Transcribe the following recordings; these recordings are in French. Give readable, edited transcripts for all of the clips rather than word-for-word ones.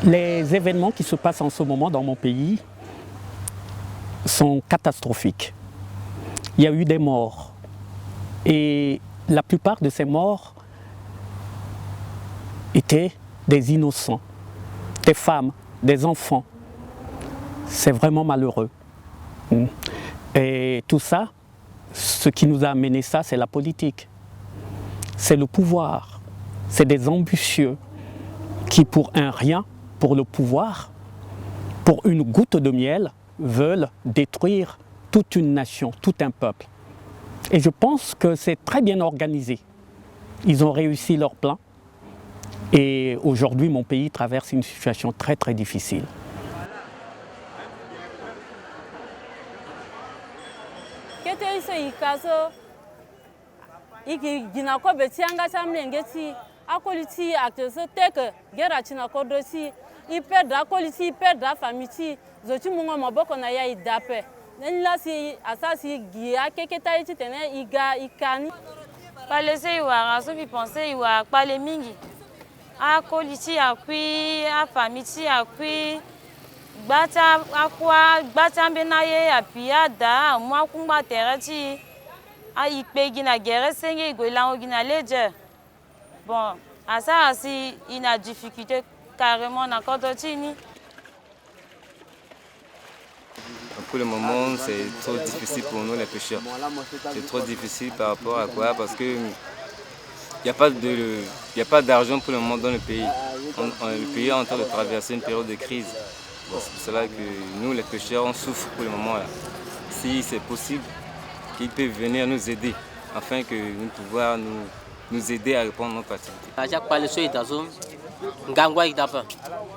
Les événements qui se passent en ce moment dans mon pays sont catastrophiques. Il y a eu des morts et la plupart de ces morts étaient des innocents, des femmes, des enfants. C'est vraiment malheureux. Et tout ça, ce qui nous a amené ça, c'est la politique. C'est le pouvoir. C'est des ambitieux qui, pour un rien, pour le pouvoir, pour une goutte de miel, veulent détruire toute une nation, tout un peuple. Et je pense que c'est très bien organisé. Ils ont réussi leur plan. Et aujourd'hui, mon pays traverse une situation très très difficile. A koliti akui, a famiti akui, gbata akwa, gbata benaye apia da, moi kumba terati, a ikpe gina gere senge goilango gina leje. Bon, à ça aussi, il y a difficulté carrément dans Kototini. Pour le moment, c'est trop difficile pour nous les pêcheurs. C'est trop difficile par rapport à quoi? Parce que il n'y a pas d'argent pour le moment dans le pays. Le pays est en train de traverser une période de crise. Bon, c'est pour cela que nous, les pêcheurs, on souffre pour le moment. Là. Si c'est possible, qu'ils peuvent venir nous aider, afin que nous puissions nous aider à répondre à notre activité.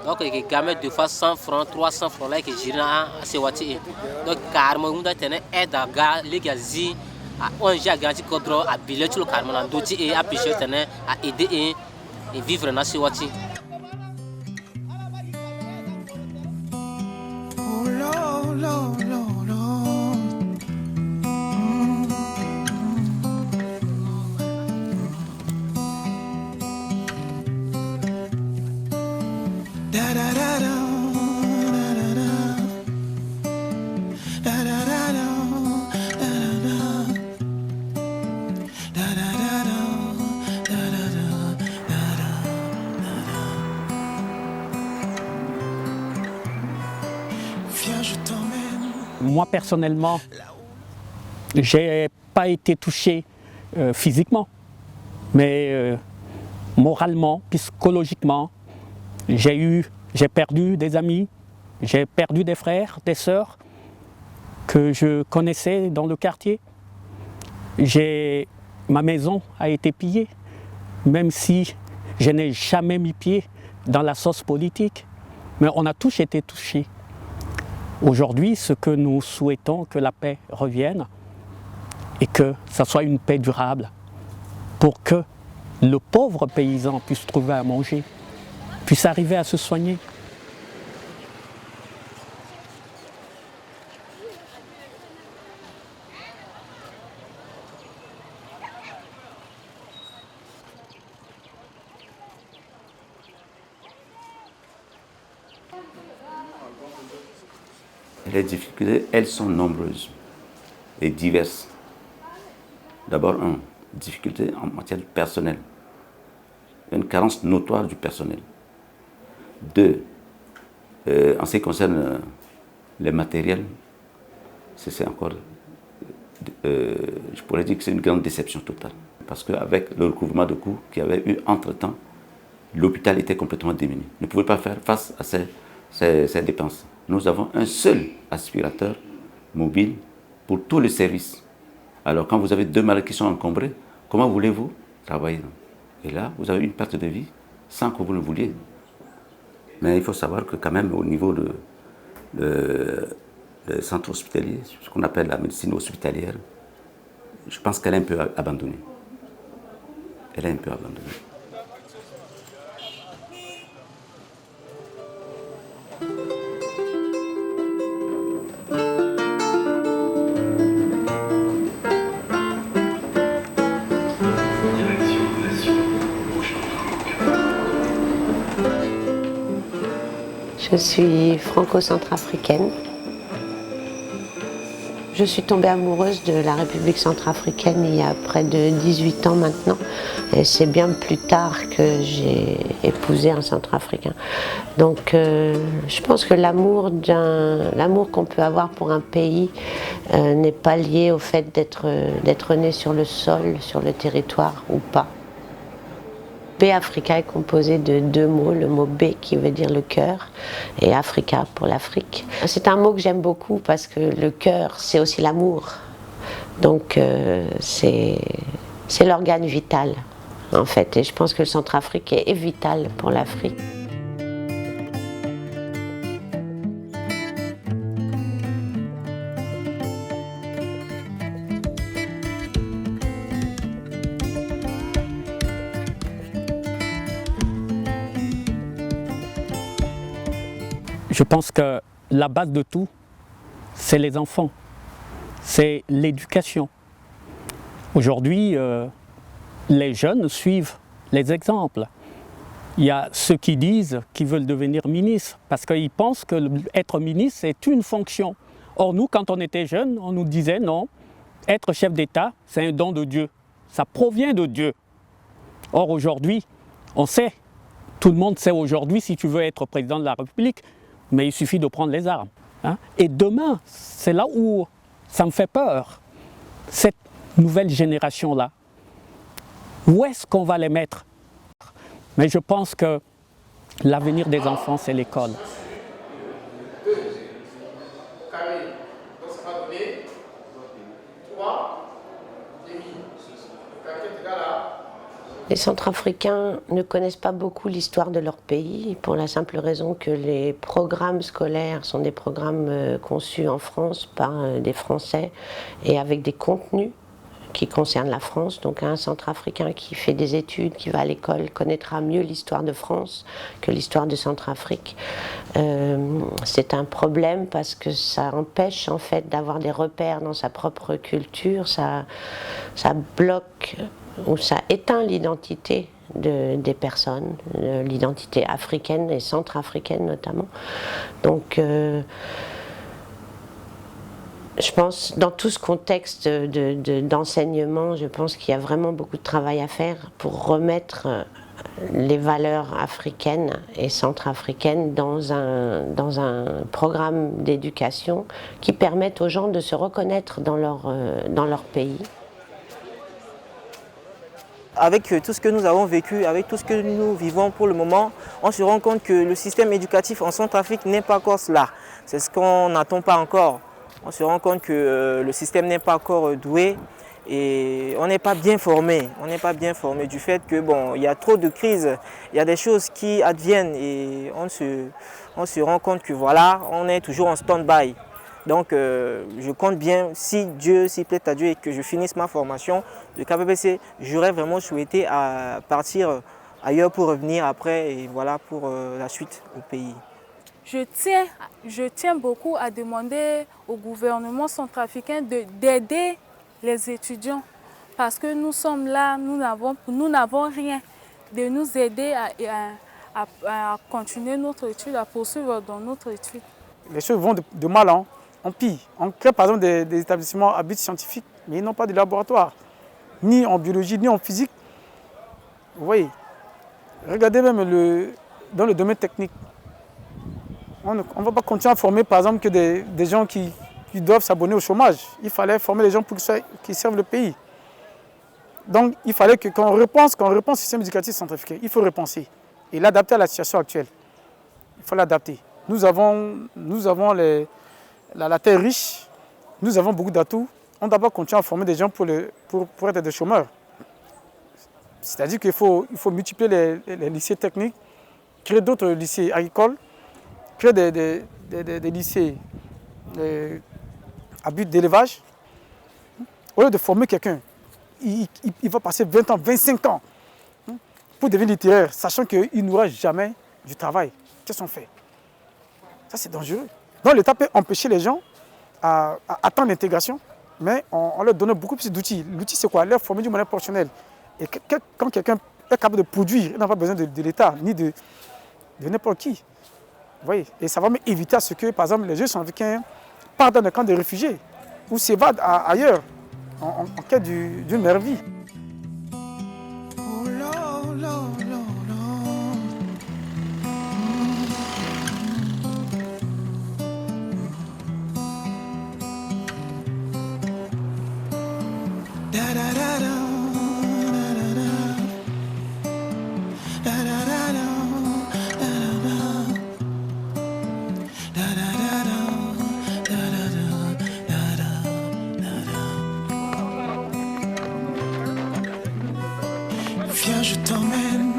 Donc, les gamins de fois 100 francs, 300 francs, là, qui girent à ces voitures. Donc, carrément, on a aide à gars, les gars, on a garanti qu'on a billet sur le carrément, d'autres et à pêcher, à aider et vivre dans ces voitures. Moi, personnellement, je n'ai pas été touché physiquement, mais moralement, psychologiquement, j'ai perdu des amis, j'ai perdu des frères, des sœurs que je connaissais dans le quartier. Ma maison a été pillée, même si je n'ai jamais mis pied dans la sauce politique, mais on a tous été touchés. Aujourd'hui, ce que nous souhaitons, que la paix revienne et que ça soit une paix durable pour que le pauvre paysan puisse trouver à manger, puisse arriver à se soigner. Les difficultés, elles sont nombreuses et diverses. D'abord, difficulté en matière personnelle. Une carence notoire du personnel. 2, en ce qui concerne les matériels, c'est encore, je pourrais dire que c'est une grande déception totale. Parce qu'avec le recouvrement de coûts qu'il y avait eu entre-temps, l'hôpital était complètement diminué. Ne pouvait pas faire face à ces dépenses. Nous avons un seul aspirateur mobile pour tous les services. Alors quand vous avez 2 malades qui sont encombrés, comment voulez-vous travailler? Et là, vous avez une perte de vie sans que vous le vouliez. Mais il faut savoir que quand même au niveau des centres hospitaliers, ce qu'on appelle la médecine hospitalière, je pense qu'elle est un peu abandonnée. Elle est un peu abandonnée. Je suis franco-centrafricaine. Je suis tombée amoureuse de la République centrafricaine il y a près de 18 ans maintenant. Et c'est bien plus tard que j'ai épousé un centrafricain. Donc je pense que l'amour qu'on peut avoir pour un pays n'est pas lié au fait d'être né sur le sol, sur le territoire ou pas. B-Africa est composé de deux mots, le mot B qui veut dire le cœur et Africa pour l'Afrique. C'est un mot que j'aime beaucoup parce que le cœur, c'est aussi l'amour. Donc c'est l'organe vital en fait. Et je pense que le Centrafrique est vital pour l'Afrique. Je pense que la base de tout, c'est les enfants, c'est l'éducation. Aujourd'hui, les jeunes suivent les exemples. Il y a ceux qui disent qu'ils veulent devenir ministres parce qu'ils pensent que être ministre, c'est une fonction. Or, nous, quand on était jeunes, on nous disait non, être chef d'État, c'est un don de Dieu. Ça provient de Dieu. Or, aujourd'hui, on sait, tout le monde sait aujourd'hui, si tu veux être président de la République, mais il suffit de prendre les armes. Hein? Et demain, c'est là où ça me fait peur. Cette nouvelle génération-là, où est-ce qu'on va les mettre? Mais je pense que l'avenir des enfants, c'est l'école. Les Centrafricains ne connaissent pas beaucoup l'histoire de leur pays pour la simple raison que les programmes scolaires sont des programmes conçus en France par des Français et avec des contenus qui concernent la France. Donc un Centrafricain qui fait des études, qui va à l'école, connaîtra mieux l'histoire de France que l'histoire de Centrafrique. C'est un problème parce que ça empêche en fait d'avoir des repères dans sa propre culture, ça bloque ou ça éteint l'identité des personnes, l'identité africaine et centrafricaine notamment. Donc je pense, dans tout ce contexte d'enseignement, je pense qu'il y a vraiment beaucoup de travail à faire pour remettre les valeurs africaines et centrafricaines dans un programme d'éducation qui permette aux gens de se reconnaître dans leur pays. Avec tout ce que nous avons vécu, avec tout ce que nous vivons pour le moment, on se rend compte que le système éducatif en Centrafrique n'est pas encore cela. C'est ce qu'on n'attend pas encore. On se rend compte que le système n'est pas encore doué et on n'est pas bien formé. On n'est pas bien formé du fait que bon, il y a trop de crises, il y a des choses qui adviennent et on se rend compte que voilà, on est toujours en stand-by. Donc je compte bien, si plaît à Dieu et que je finisse ma formation de KPPC, j'aurais vraiment souhaité partir ailleurs pour revenir après et voilà pour la suite au pays. Je tiens beaucoup à demander au gouvernement centrafricain d'aider les étudiants parce que nous sommes là, nous n'avons rien, de nous aider à continuer notre étude, à poursuivre dans notre étude. Les choses vont de mal en pire. On crée par exemple des établissements à but scientifique, mais ils n'ont pas de laboratoire, ni en biologie, ni en physique. Vous voyez, regardez même dans le domaine technique. On ne va pas continuer à former par exemple que des gens qui doivent s'abonner au chômage. Il fallait former les gens pour qu'ils servent le pays. Donc il fallait qu'on repense le système éducatif centrafricain. Il faut repenser et l'adapter à la situation actuelle. Il faut l'adapter. Nous avons la terre riche, nous avons beaucoup d'atouts. On ne doit pas continuer à former des gens pour être des chômeurs. C'est-à-dire qu'il faut multiplier les lycées techniques, créer d'autres lycées agricoles, créer des lycées à but d'élevage. Au lieu de former quelqu'un, il va passer 20 ans, 25 ans pour devenir littéraire, sachant qu'il n'aura jamais du travail. Qu'est-ce qu'on fait? Ça, c'est dangereux. Donc l'État peut empêcher les gens à atteindre l'intégration, mais on leur donne beaucoup plus d'outils. L'outil, c'est quoi? Leur former du moyen professionnel. Et quand quelqu'un est capable de produire, il n'a pas besoin de l'État, ni de n'importe qui. Vous voyez, et ça va même éviter à ce que, par exemple, les jeunes centrafricains partent dans des camps de réfugiés ou s'évadent ailleurs en quête d'une meilleure vie. Viens, je t'emmène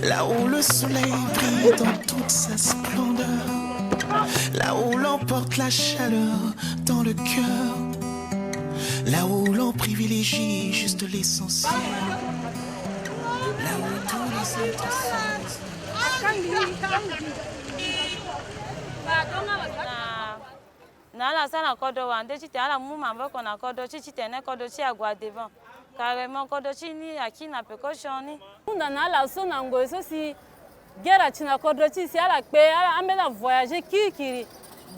là où le soleil brille dans toute sa splendeur, là où l'emporte la chaleur dans le cœur, là où l'on privilégie juste l'essentiel, là où tous les autres sont. Nala sana kodo wande chite ala muma mboko na kodo chite ne kodo chi agwa devant carrément kodo chi ni akina precaution ni unda nala so na ngo so si guerre china kodo chi si ala pe ala amena voyager kiri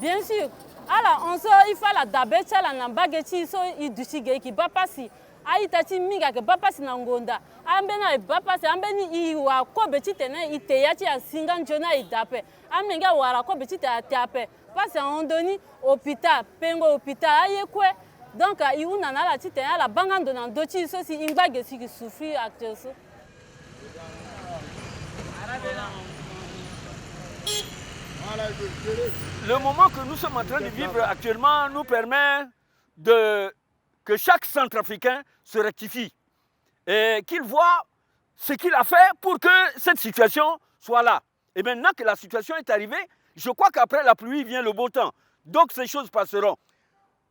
bien sûr ala on so il faut la dabe chala na bagechi so iduchige ki bapasi aita chi minga ke bapasi na ngonda ambena bapasi ambeni iwa ko betite na iteya chi asinga njona idape amenga wara ko betite atape parce qu'on donne hôpital pengo hôpital ayekwe donc iuna na la tite la bangando na dochi so si imbage si qui souffrir actuellement. Le moment que nous sommes en train de vivre actuellement nous permet que chaque Centrafricain se rectifie et qu'il voit ce qu'il a fait pour que cette situation soit là. Et maintenant que la situation est arrivée, je crois qu'après la pluie vient le beau temps. Donc ces choses passeront.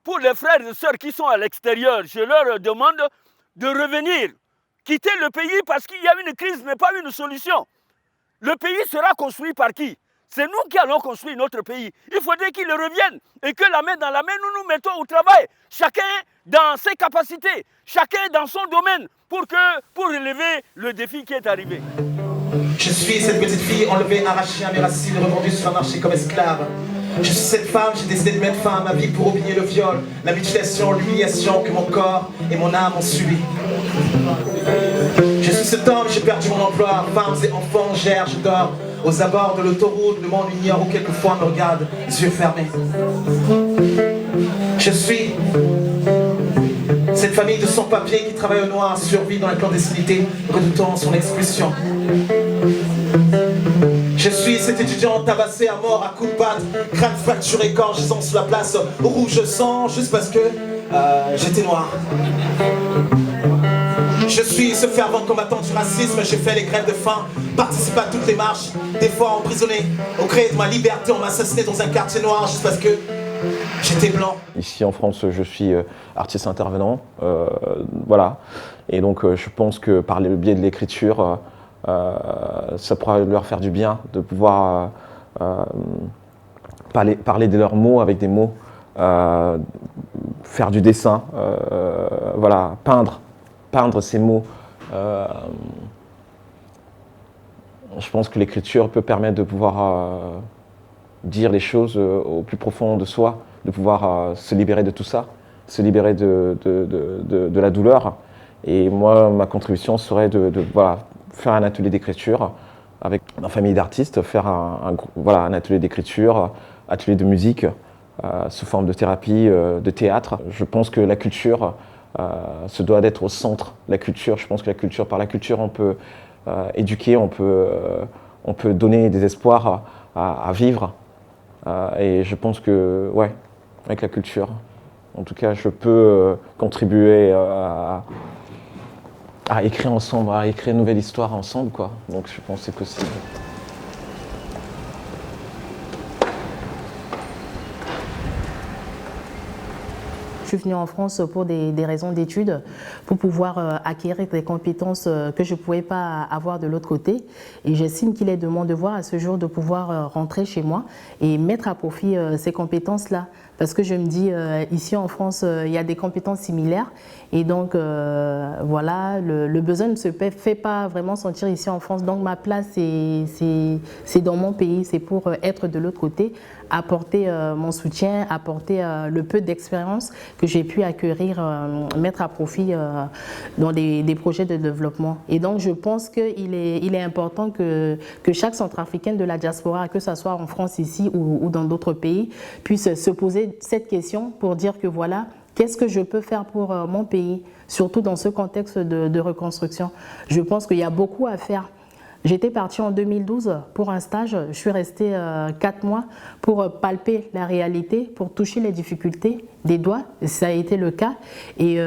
Pour les frères et sœurs qui sont à l'extérieur, je leur demande de revenir, quitter le pays parce qu'il y a une crise, mais pas une solution. Le pays sera construit par qui? C'est nous qui allons construire notre pays. Il faudrait qu'ils reviennent et que la main dans la main, nous nous mettons au travail. Chacun dans ses capacités, chacun dans son domaine pour relever le défi qui est arrivé. Je suis cette petite fille enlevée, arrachée à mes racines, revendue sur un marché comme esclave. Je suis cette femme, j'ai décidé de mettre fin à ma vie pour oublier le viol, la mutilation, l'humiliation que mon corps et mon âme ont subi. Je suis cet homme, j'ai perdu mon emploi, femmes et enfants gèrent, je dors aux abords de l'autoroute, le monde ignore ou quelquefois me regarde, les yeux fermés. Je suis cette famille de sans-papiers qui travaille au noir, survit dans la clandestinité, redoutant son expulsion. Je suis cet étudiant tabassé à mort à coups de batte, crâne fracturé, gorge gisant sur la place, rouge sang, juste parce que j'étais noir. Je suis ce fervent combattant du racisme, j'ai fait les grèves de faim, participé à toutes les marches, des fois emprisonné, au gré de ma liberté, on m'a assassiné dans un quartier noir juste parce que j'étais blanc. Ici en France, je suis artiste intervenant, voilà. Et donc je pense que par le biais de l'écriture, ça pourra leur faire du bien de pouvoir parler de leurs mots avec des mots, faire du dessin, voilà, peindre ces mots. Je pense que l'écriture peut permettre de pouvoir dire les choses au plus profond de soi, de pouvoir se libérer de tout ça, se libérer de la douleur. Et moi, ma contribution serait de voilà, faire un atelier d'écriture avec ma famille d'artistes, faire un atelier d'écriture, atelier de musique, sous forme de thérapie, de théâtre. Je pense que la culture se doit d'être au centre. La culture, je pense que par la culture, on peut éduquer, on peut donner des espoirs à vivre. Et je pense que, ouais, avec la culture, en tout cas, je peux contribuer à écrire ensemble, à écrire une nouvelle histoire ensemble, quoi. Donc je pense que c'est possible. Je suis venue en France pour des raisons d'études, pour pouvoir acquérir des compétences que je ne pouvais pas avoir de l'autre côté. Et j'estime qu'il est de mon devoir à ce jour de pouvoir rentrer chez moi et mettre à profit ces compétences-là. parce que je me dis, ici en France, il y a des compétences similaires. Et donc, voilà, le besoin ne se fait pas vraiment sentir ici en France. Donc, ma place, c'est dans mon pays. C'est pour être de l'autre côté, apporter mon soutien, apporter le peu d'expérience que j'ai pu acquérir, mettre à profit dans des projets de développement. Et donc, je pense qu'il est important que chaque centrafricain de la diaspora, que ce soit en France ici ou dans d'autres pays, puisse se poser cette question pour dire que voilà, qu'est-ce que je peux faire pour mon pays, surtout dans ce contexte de reconstruction. Je pense qu'il y a beaucoup à faire. J'étais partie en 2012 pour un stage, je suis restée 4 mois pour palper la réalité, pour toucher les difficultés des doigts, ça a été le cas. Et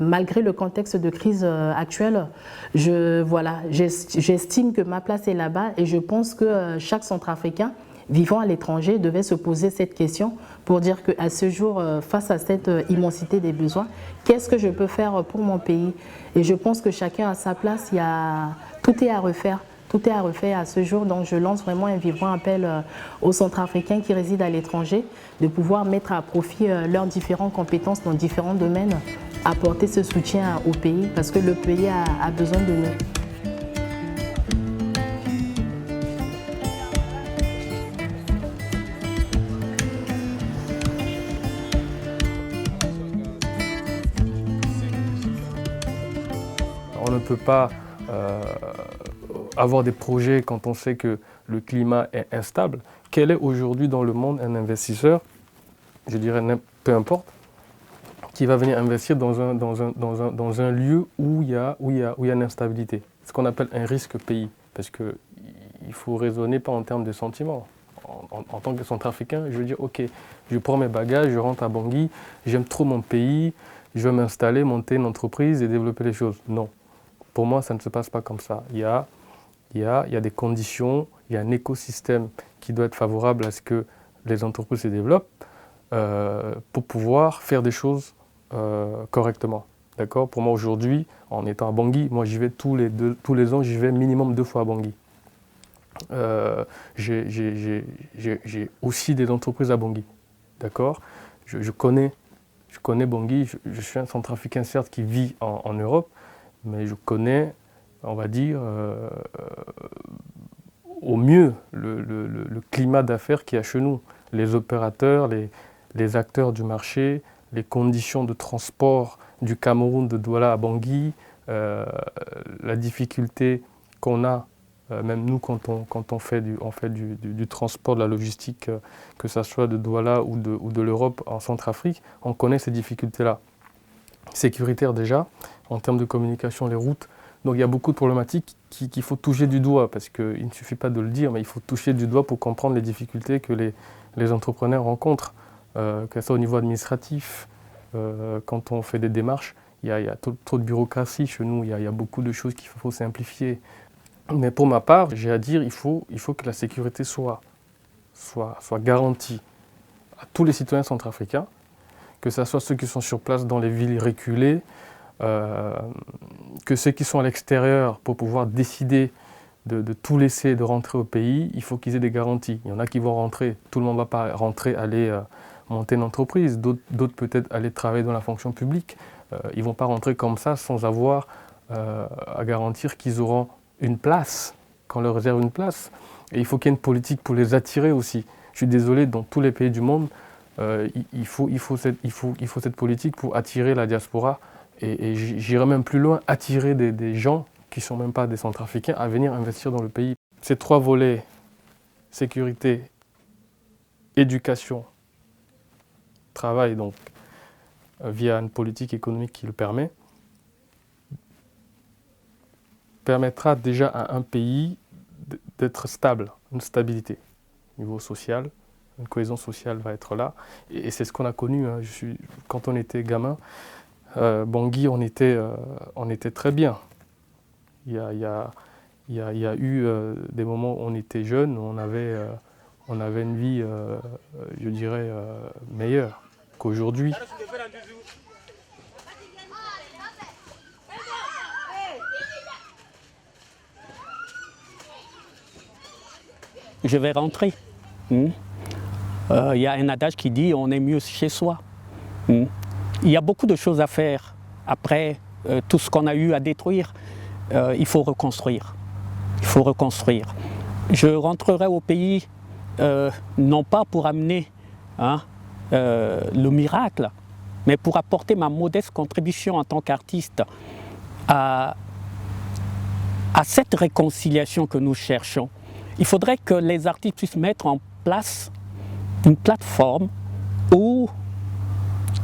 malgré le contexte de crise actuelle, j'estime que ma place est là-bas et je pense que chaque Centrafricain vivant à l'étranger devait se poser cette question pour dire qu'à ce jour, face à cette immensité des besoins, qu'est-ce que je peux faire pour mon pays? Et je pense que chacun à sa place, tout est à refaire. Tout est à refaire à ce jour, donc je lance vraiment un vibrant appel aux Centrafricains qui résident à l'étranger de pouvoir mettre à profit leurs différentes compétences dans différents domaines, apporter ce soutien au pays parce que le pays a besoin de nous. On ne peut pas avoir des projets quand on sait que le climat est instable. Quel est aujourd'hui dans le monde un investisseur, je dirais peu importe, qui va venir investir dans un lieu où il y a une instabilité? Ce qu'on appelle un risque pays. Parce qu'il faut raisonner pas en termes de sentiments. En tant que Centrafricain, je veux dire, ok, je prends mes bagages, je rentre à Bangui, j'aime trop mon pays, je veux m'installer, monter une entreprise et développer les choses. Non. Pour moi, ça ne se passe pas comme ça. Il y a des conditions, il y a un écosystème qui doit être favorable à ce que les entreprises se développent pour pouvoir faire des choses correctement. D'accord? Pour moi, aujourd'hui, en étant à Bangui, moi j'y vais tous les ans, j'y vais minimum 2 fois à Bangui. J'ai aussi des entreprises à Bangui. D'accord? Je connais Bangui, je suis un Centrafricain certes qui vit en Europe, mais je connais, on va dire, au mieux le climat d'affaires qu'il y a chez nous. Les opérateurs, les acteurs du marché, les conditions de transport du Cameroun, de Douala à Bangui, la difficulté qu'on a, même nous quand on fait du transport, de la logistique, que ce soit de Douala ou de l'Europe en Centrafrique, on connaît ces difficultés-là. Sécuritaires déjà, en termes de communication, les routes. Donc il y a beaucoup de problématiques qu'il faut toucher du doigt, parce qu'il ne suffit pas de le dire, mais il faut toucher du doigt pour comprendre les difficultés que les entrepreneurs rencontrent, que ce soit au niveau administratif, quand on fait des démarches, il y a trop de bureaucratie chez nous, il y a beaucoup de choses qu'il faut simplifier. Mais pour ma part, j'ai à dire il faut que la sécurité soit garantie à tous les citoyens centrafricains, que ce soit ceux qui sont sur place dans les villes reculées, que ceux qui sont à l'extérieur pour pouvoir décider de tout laisser, de rentrer au pays, il faut qu'ils aient des garanties. Il y en a qui vont rentrer, tout le monde ne va pas rentrer, aller monter une entreprise, d'autres peut-être aller travailler dans la fonction publique. Ils ne vont pas rentrer comme ça sans avoir à garantir qu'ils auront une place, qu'on leur réserve une place. Et il faut qu'il y ait une politique pour les attirer aussi. Je suis désolé, dans tous les pays du monde, il faut cette politique pour attirer la diaspora. Et j'irais même plus loin, attirer des gens qui ne sont même pas des Centrafricains à venir investir dans le pays. Ces 3 volets, sécurité, éducation, travail, donc via une politique économique qui le permettra déjà à un pays d'être stable, une stabilité au niveau social. Une cohésion sociale va être là. Et c'est ce qu'on a connu. Hein. Quand on était gamin, Bangui, on était très bien. Il y a eu des moments où on était jeune, où on avait une vie, je dirais, meilleure qu'aujourd'hui. Je vais rentrer. Il y a un adage qui dit on est mieux chez soi. Il y a beaucoup de choses à faire. Après tout ce qu'on a eu à détruire, il faut reconstruire. Il faut reconstruire. Je rentrerai au pays non pas pour amener le miracle, mais pour apporter ma modeste contribution en tant qu'artiste à cette réconciliation que nous cherchons. Il faudrait que les artistes puissent mettre en place une plateforme où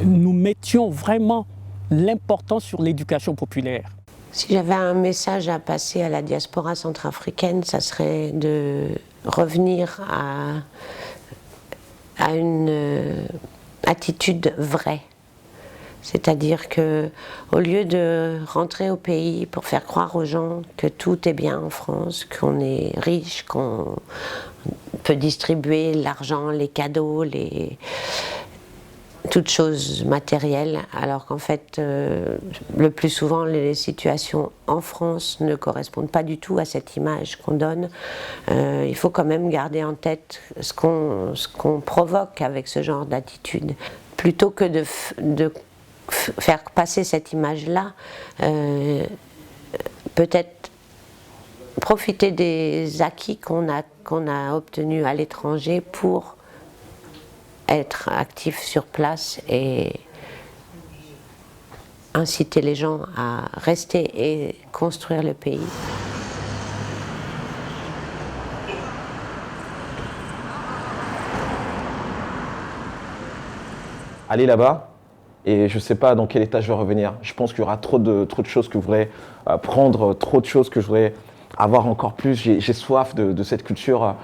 nous mettions vraiment l'importance sur l'éducation populaire. Si j'avais un message à passer à la diaspora centrafricaine, ça serait de revenir à une attitude vraie. C'est-à-dire qu'au lieu de rentrer au pays pour faire croire aux gens que tout est bien en France, qu'on est riche, qu'on peut distribuer l'argent, les cadeaux, toutes choses matérielles, alors qu'en fait, le plus souvent, les situations en France ne correspondent pas du tout à cette image qu'on donne. Il faut quand même garder en tête ce qu'on provoque avec ce genre d'attitude. Plutôt que de faire passer cette image-là, peut-être profiter des acquis qu'on a obtenus à l'étranger pour être actif sur place et inciter les gens à rester et construire le pays. Aller là-bas, et je ne sais pas dans quel état je vais revenir. Je pense qu'il y aura trop de choses que je voudrais prendre, trop de choses que je voudrais avoir encore plus. J'ai soif de cette culture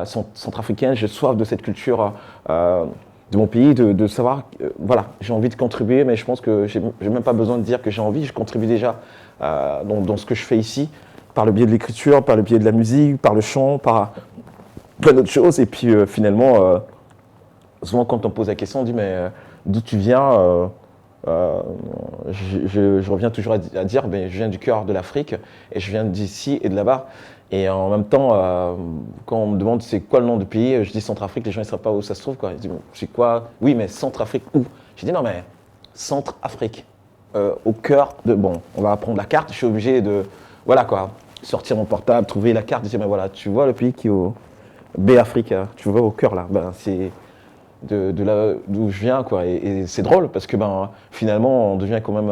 centrafricaine, j'ai soif de cette culture de mon pays, de savoir, voilà, j'ai envie de contribuer, mais je pense que je n'ai même pas besoin de dire que j'ai envie, je contribue déjà dans ce que je fais ici, par le biais de l'écriture, par le biais de la musique, par le chant, par plein d'autres choses. Et puis finalement, souvent quand on pose la question, on dit mais d'où tu viens je reviens toujours à dire ben, je viens du cœur de l'Afrique et je viens d'ici et de là-bas. Et en même temps, quand on me demande c'est quoi le nom du pays, je dis Centrafrique, les gens ne savent pas où ça se trouve. Quoi. Ils disent c'est quoi? Oui, mais Centrafrique où? J'ai dit non, mais Centrafrique, au cœur de. Bon, on va prendre la carte, je suis obligé de. Voilà quoi, sortir mon portable, trouver la carte, dire mais voilà, tu vois le pays qui est au B-Afrique, tu vois au cœur là, ben, c'est. De là d'où je viens quoi et c'est drôle parce que ben finalement on devient quand même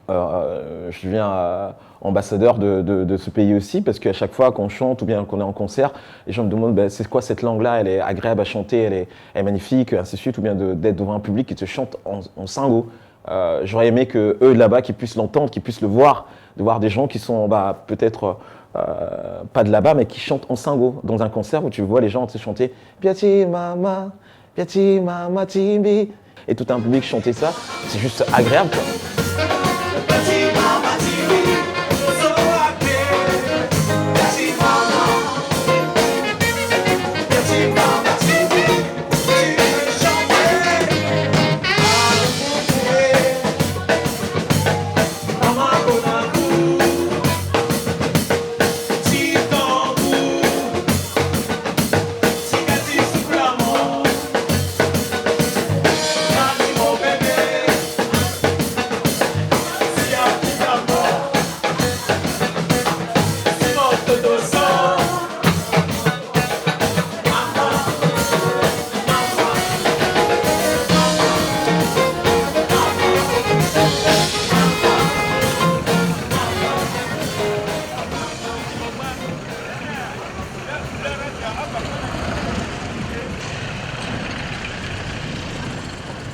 je deviens ambassadeur de ce pays aussi parce qu'à chaque fois qu'on chante ou bien qu'on est en concert les gens me demandent ben, c'est quoi cette langue là, elle est agréable à chanter, elle est magnifique ainsi de suite ou bien d'être devant un public qui te chante en singo. J'aurais aimé que eux là-bas qu'ils puissent l'entendre, qu'ils puissent le voir, de voir des gens qui sont bah, peut-être pas de là-bas mais qui chantent en singo dans un concert où tu vois les gens chanter Piati mama Piati mama timbi et tout un public chanter ça, c'est juste agréable quoi.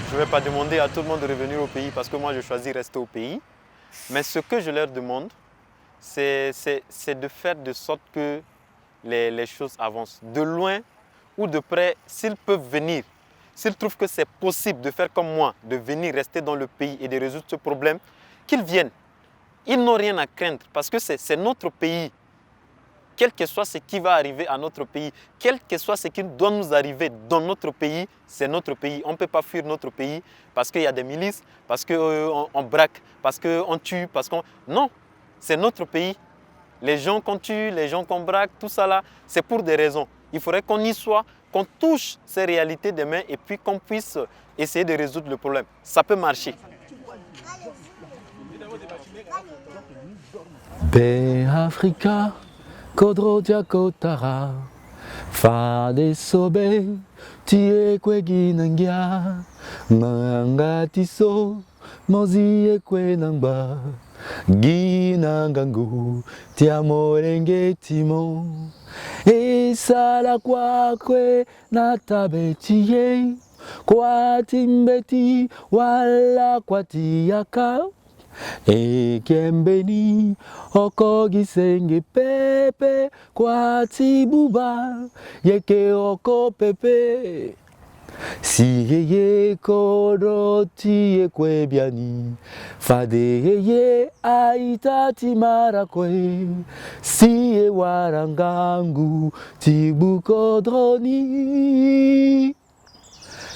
Je ne vais pas demander à tout le monde de revenir au pays parce que moi je choisis de rester au pays. Mais ce que je leur demande, c'est de faire de sorte que les choses avancent. De loin ou de près, s'ils peuvent venir, s'ils trouvent que c'est possible de faire comme moi, de venir rester dans le pays et de résoudre ce problème, qu'ils viennent. Ils n'ont rien à craindre parce que c'est notre pays. Quel que soit ce qui va arriver à notre pays, quel que soit ce qui doit nous arriver dans notre pays, c'est notre pays. On ne peut pas fuir notre pays parce qu'il y a des milices, parce qu'on braque, parce qu'on tue, parce qu'on... Non, c'est notre pays. les gens qu'on tue, les gens qu'on braque, tout ça là, c'est pour des raisons. Il faudrait qu'on y soit, qu'on touche ces réalités demain et puis qu'on puisse essayer de résoudre le problème. Ça peut marcher. Be Africa, kodro jakotara, fade sobe, tie kwegi nangia, manga tiso, mozi ekwe nangba, ginangangu, tiamorenge timo, esala kwakwe natabetie, kwa timbeti wala kwa tiaka. Ekembeni okogi senge pepe kwa tibuba yeke oko pepe si yeye koroti ekwe biani fade yeye aitati marakwe si e warangangu tibukodroni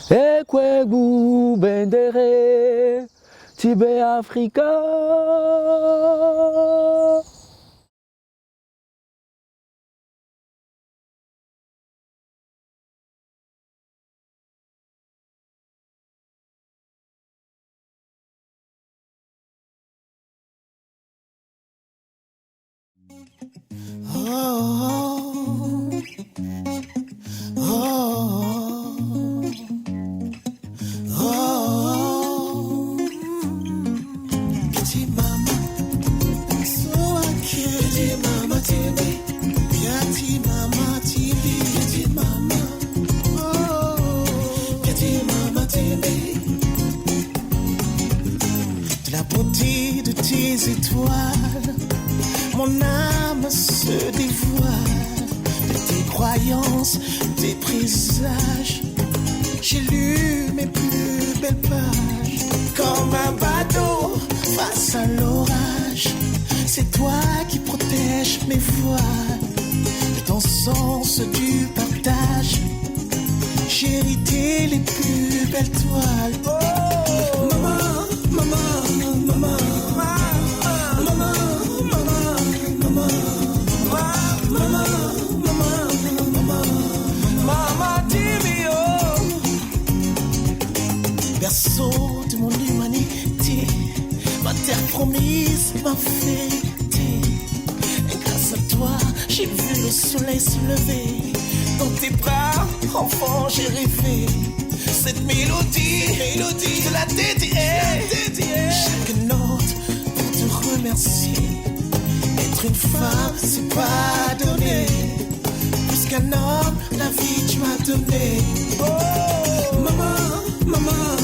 ekwe bu bendere Tibet Africa. De la beauté de tes étoiles, mon âme se dévoile. De tes croyances, tes présages, j'ai lu mes plus belles pages. Comme un bateau face à l'orage, c'est toi qui protèges mes voiles. De ton sens du partage, j'ai hérité les plus belles toiles. Oh, maman, maman, maman, maman, maman, maman, Tibio. Berceau de mon humanité, ma terre promise, ma vérité. Et grâce à toi, j'ai vu le soleil se lever. Dans tes bras, enfant, j'ai rêvé. Cette mélodie, je la dédiée. Chaque note pour te remercier. Être une femme, c'est pas donné. Plus qu'un homme, la vie tu m'as donné. Oh, maman, maman.